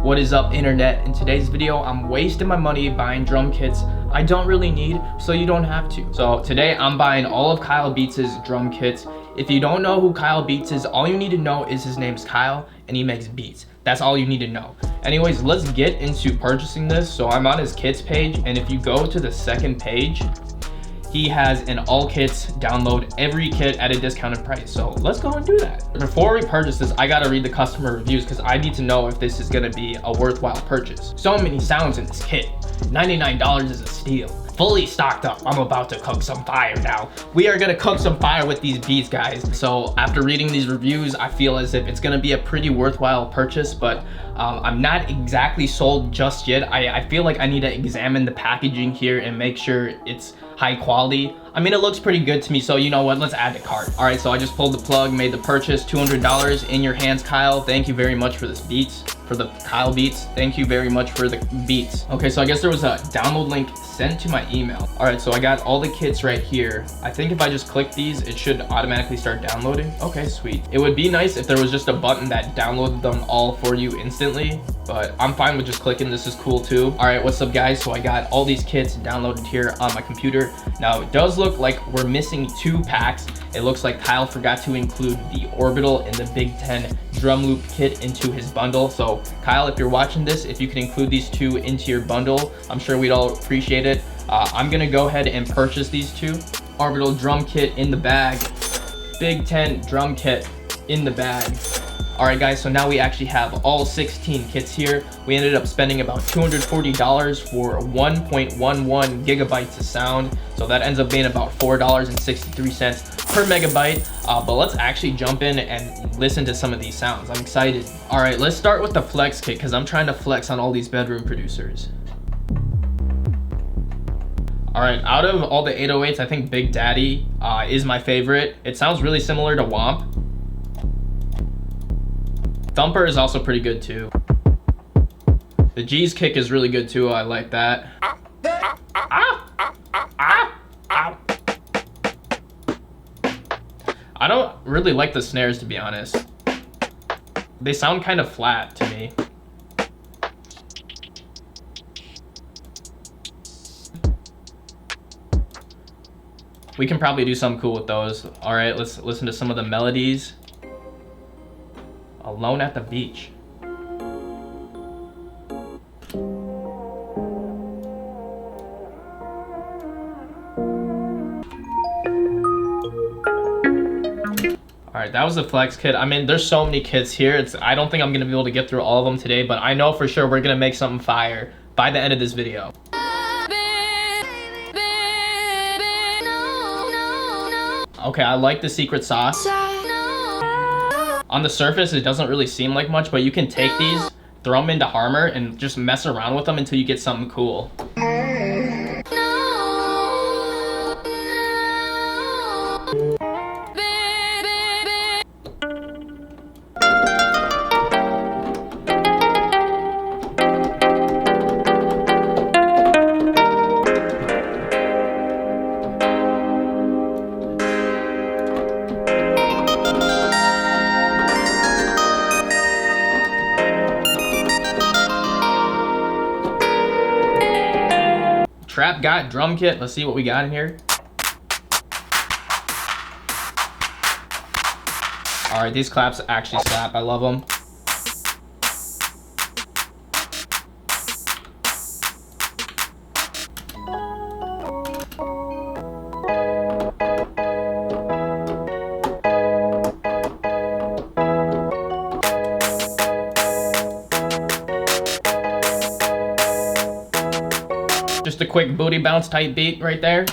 What is up, internet? In today's video, I'm wasting my money buying drum kits I don't really need, so you don't have to. So today I'm buying all of Kyle Beats' drum kits. If you don't know who Kyle Beats is, all you need to know is his name's Kyle and he makes beats. That's all you need to know. Anyways, let's get into purchasing this. So I'm on his kits page, and if you go to the second page, he has an all kits, download every kit at a discounted price. So let's go and do that. Before we purchase this, I gotta read the customer reviews because I need to know if this is gonna be a worthwhile purchase. So many sounds in this kit. $99 is a steal. Fully stocked up. I'm about to cook some fire now. We are gonna cook some fire with these beats, guys. So after reading these reviews, I feel as if it's gonna be a pretty worthwhile purchase, but I'm not exactly sold just yet. I feel like I need to examine the packaging here and make sure it's high quality. I mean, it looks pretty good to me, so you know what, let's add to cart. All right, so I just pulled the plug, made the purchase, $200 in your hands, Kyle. Thank you very much for this beats, for the Kyle Beats. Thank you very much for the beats. Okay, so I guess there was a download link sent to my email. All right, so I got all the kits right here. I think if I just click these, it should automatically start downloading. Okay, sweet. It would be nice if there was just a button that downloaded them all for you instantly, but I'm fine with just clicking. This is cool too. All right, what's up, guys? So I got all these kits downloaded here on my computer. Now, it does look like we're missing 2 packs. It looks like Kyle forgot to include the Orbital and the Big 10 drum loop kit into his bundle. So Kyle, if you're watching this, if you can include these 2 into your bundle, I'm sure we'd all appreciate it. I'm gonna go ahead and purchase these 2. Orbital drum kit in the bag, Big 10 drum kit in the bag. All right, guys, so now we actually have all 16 kits here. We ended up spending about $240 for 1.11 gigabytes of sound. So that ends up being about $4.63 per megabyte. But let's actually jump in and listen to some of these sounds. I'm excited. All right, let's start with the flex kit because I'm trying to flex on all these bedroom producers. All right, out of all the 808s, I think Big Daddy is my favorite. It sounds really similar to Womp. Thumper is also pretty good too. The G's kick is really good too. I like that. I don't really like the snares, to be honest. They sound kind of flat to me. We can probably do something cool with those. All right, let's listen to some of the melodies. Alone at the beach. All right, that was the flex kit. I mean, there's so many kits here. I don't think I'm gonna be able to get through all of them today, but I know for sure we're gonna make something fire by the end of this video. Okay, I like the secret sauce. On the surface, it doesn't really seem like much, but you can take these, throw them into Harmor, and just mess around with them until you get something cool. Trap got drum kit. Let's see what we got in here. All right, these claps actually slap. I love them. Just a quick booty bounce type beat right there.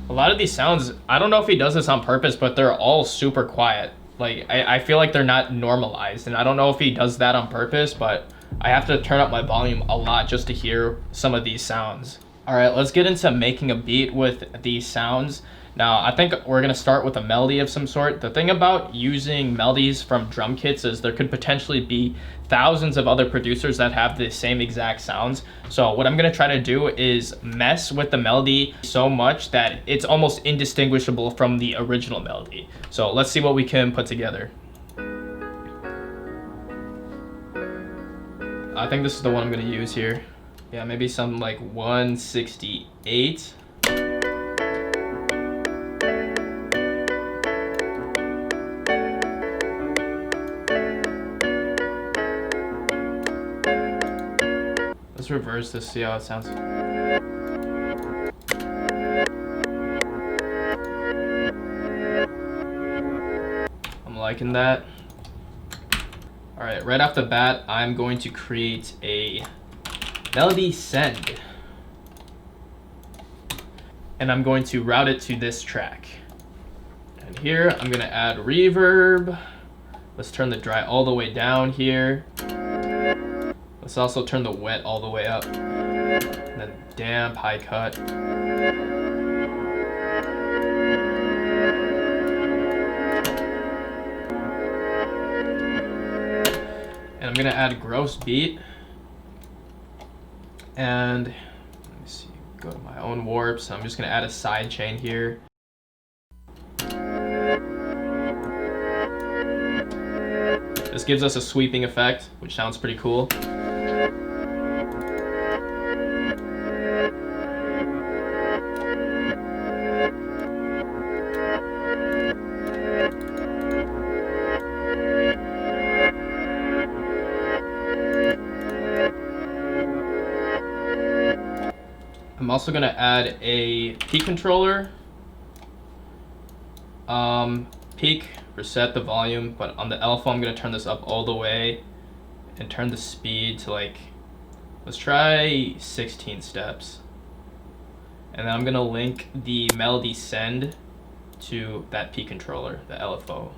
A lot of these sounds, I don't know if he does this on purpose, but they're all super quiet. Like, I feel like they're not normalized, and I don't know if he does that on purpose, but I have to turn up my volume a lot just to hear some of these sounds. All right, let's get into making a beat with these sounds. Now, I think we're gonna start with a melody of some sort. The thing about using melodies from drum kits is there could potentially be thousands of other producers that have the same exact sounds. So what I'm gonna try to do is mess with the melody so much that it's almost indistinguishable from the original melody. So let's see what we can put together. I think this is the one I'm gonna use here. Yeah, maybe something like 168. Let's reverse this, see how it sounds. I'm liking that. All right, right off the bat, I'm going to create a melody send. And I'm going to route it to this track. And here, I'm gonna add reverb. Let's turn the dry all the way down here. Let's also turn the wet all the way up. And then damp, high cut. And I'm gonna add gross beat. And let me see, go to my own warps. I'm just gonna add a side chain here. This gives us a sweeping effect, which sounds pretty cool. I'm also gonna add a peak controller. Peak, reset the volume, but on the alpha I'm gonna turn this up all the way and turn the speed to like, let's try 16 steps. And then I'm gonna link the melody send to that peak controller, the LFO.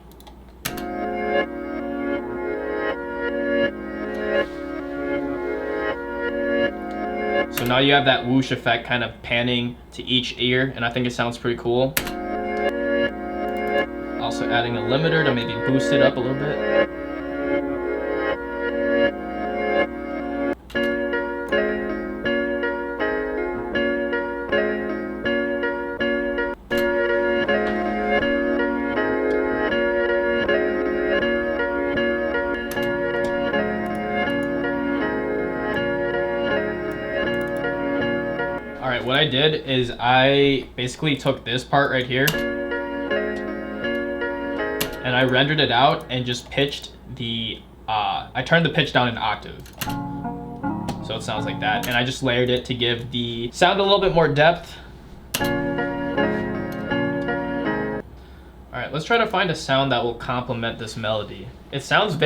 So now you have that whoosh effect kind of panning to each ear, and I think it sounds pretty cool. Also adding a limiter to maybe boost it up a little bit. All right, what I did is I basically took this part right here and I rendered it out and just pitched the, I turned the pitch down an octave. So it sounds like that. And I just layered it to give the sound a little bit more depth. All right, let's try to find a sound that will complement this melody. It sounds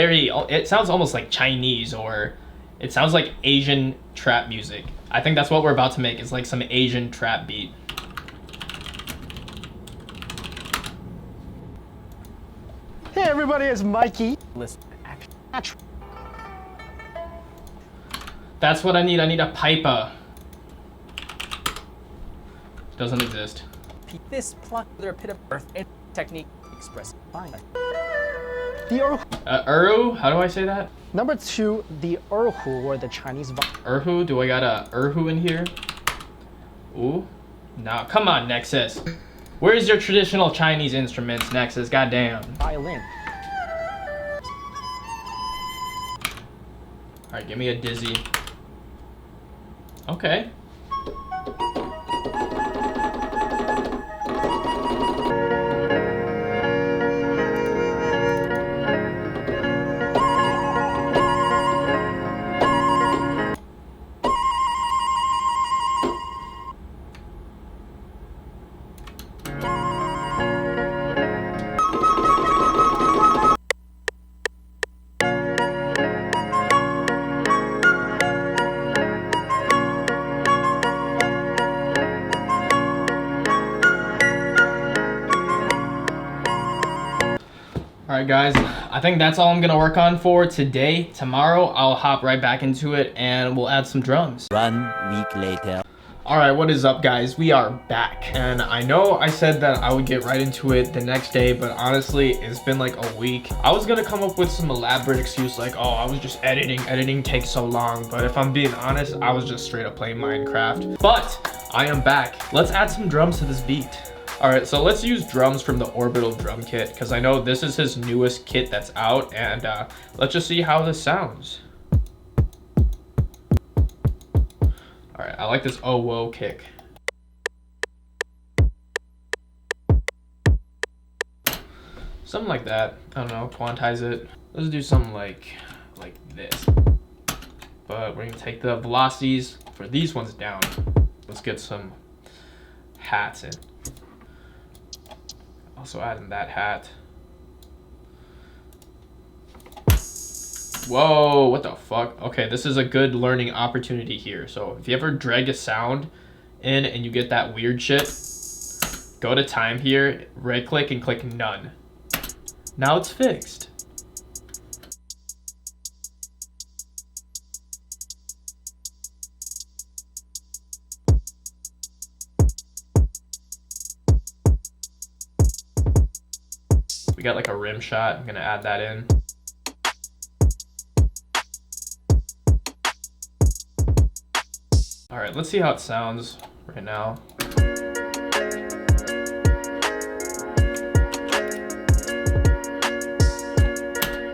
almost like Chinese, or it sounds like Asian trap music. I think that's what we're about to make, is like some Asian trap beat. Hey everybody, it's Mikey. Listen, action. That's what I need. I need a piper. Doesn't exist. This pluck with a pit of earth and technique expressed fine. The Uru? How do I say that? Number 2, the erhu, or the Chinese Erhu? Do I got a erhu in here? Ooh. Nah, come on, Nexus. Where's your traditional Chinese instruments, Nexus? Goddamn. violin. Alright, give me a dizzy. Okay. Alright guys, I think that's all I'm gonna work on for today. Tomorrow, I'll hop right back into it and we'll add some drums. 1 week later. Alright, what is up guys? We are back. And I know I said that I would get right into it the next day, but honestly, it's been like a week. I was gonna come up with some elaborate excuse like, oh, I was just editing takes so long. But if I'm being honest, I was just straight up playing Minecraft. But I am back. Let's add some drums to this beat. All right, so let's use drums from the Orbital drum kit, because I know this is his newest kit that's out, and let's just see how this sounds. All right, I like this oh whoa kick. Something like that. I don't know, quantize it. Let's do something like this. But we're gonna take the velocities for these ones down. Let's get some hats in. Also adding that hat. Whoa, what the fuck? Okay, this is a good learning opportunity here. So if you ever drag a sound in and you get that weird shit, go to time here, right click and click none. Now it's fixed. We got like a rim shot. I'm gonna add that in. All right, let's see how it sounds right now.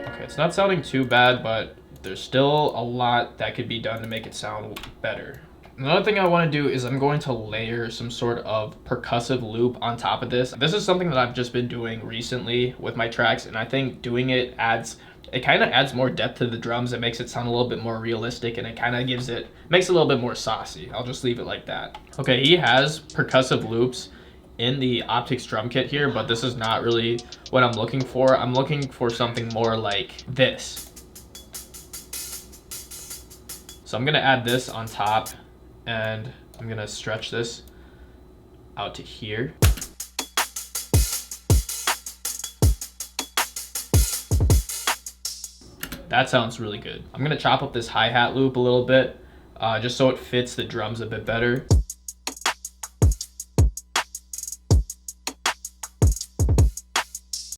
Okay, it's not sounding too bad, but there's still a lot that could be done to make it sound better. Another thing I want to do is I'm going to layer some sort of percussive loop on top of this. This is something that I've just been doing recently with my tracks, and I think doing it kind of adds more depth to the drums. It makes it sound a little bit more realistic, and it kind of makes it a little bit more saucy. I'll just leave it like that. Okay, he has percussive loops in the Optics drum kit here, but this is not really what I'm looking for. I'm looking for something more like this. So I'm gonna add this on top, and I'm gonna stretch this out to here. That sounds really good. I'm gonna chop up this hi-hat loop a little bit, just so it fits the drums a bit better.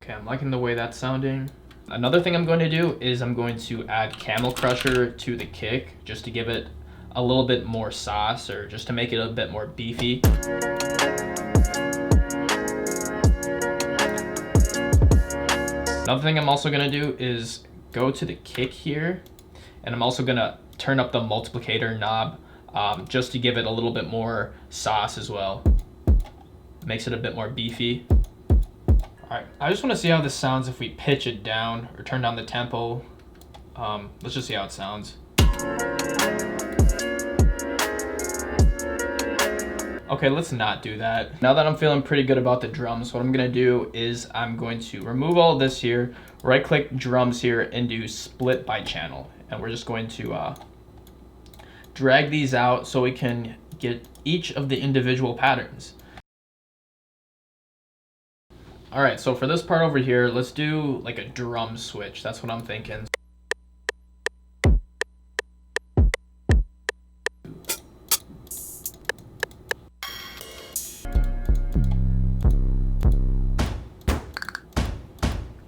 Okay, I'm liking the way that's sounding. Another thing I'm going to do is I'm going to add Camel Crusher to the kick, just to give it a little bit more sauce, or just to make it a bit more beefy. Another thing I'm also gonna do is go to the kick here, and I'm also gonna turn up the multiplicator knob, just to give it a little bit more sauce as well. Makes it a bit more beefy. All right, I just wanna see how this sounds if we pitch it down or turn down the tempo. Let's just see how it sounds. Okay, let's not do that. Now that I'm feeling pretty good about the drums, what I'm gonna do is I'm going to remove all of this here, right click drums here, and do split by channel. And we're just going to drag these out so we can get each of the individual patterns. All right, so for this part over here, let's do like a drum switch. That's what I'm thinking.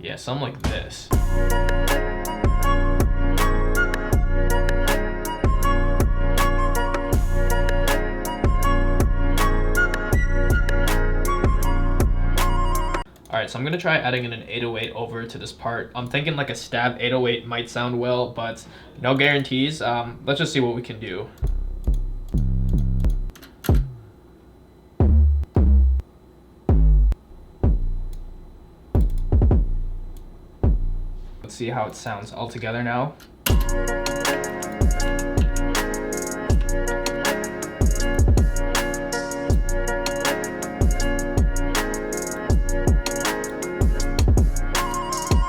Yeah, something like this. Alright, so I'm gonna try adding in an 808 over to this part. I'm thinking like a stab 808 might sound well, but no guarantees. Let's just see what we can do. Let's see how it sounds all together now.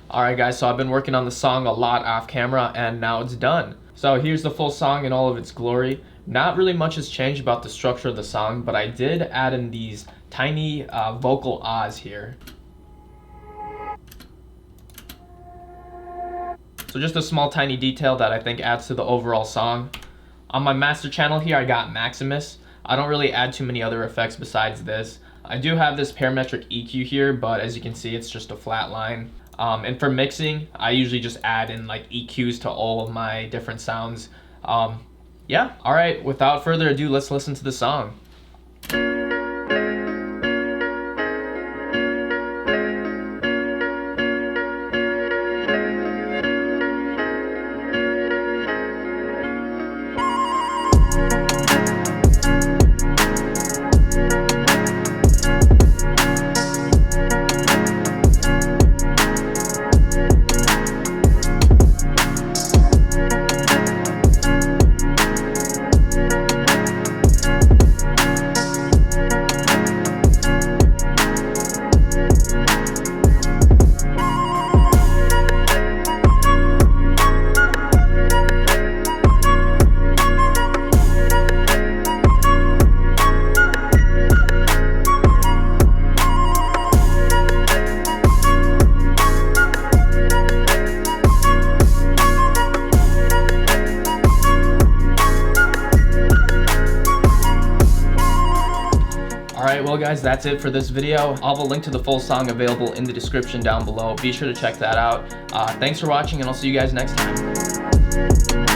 Alright guys, so I've been working on the song a lot off camera, and now it's done. So here's the full song in all of its glory. Not really much has changed about the structure of the song, but I did add in these tiny vocal ahs here. So just a small tiny detail that I think adds to the overall song. On my master channel here, I got Maximus. I don't really add too many other effects besides this. I do have this parametric EQ here, but as you can see, it's just a flat line. And for mixing, I usually just add in like EQs to all of my different sounds. Yeah, all right, without further ado, let's listen to the song. well guys, that's it for this video. I'll have a link to the full song available in the description down below. Be sure to check that out. Thanks for watching, and I'll see you guys next time.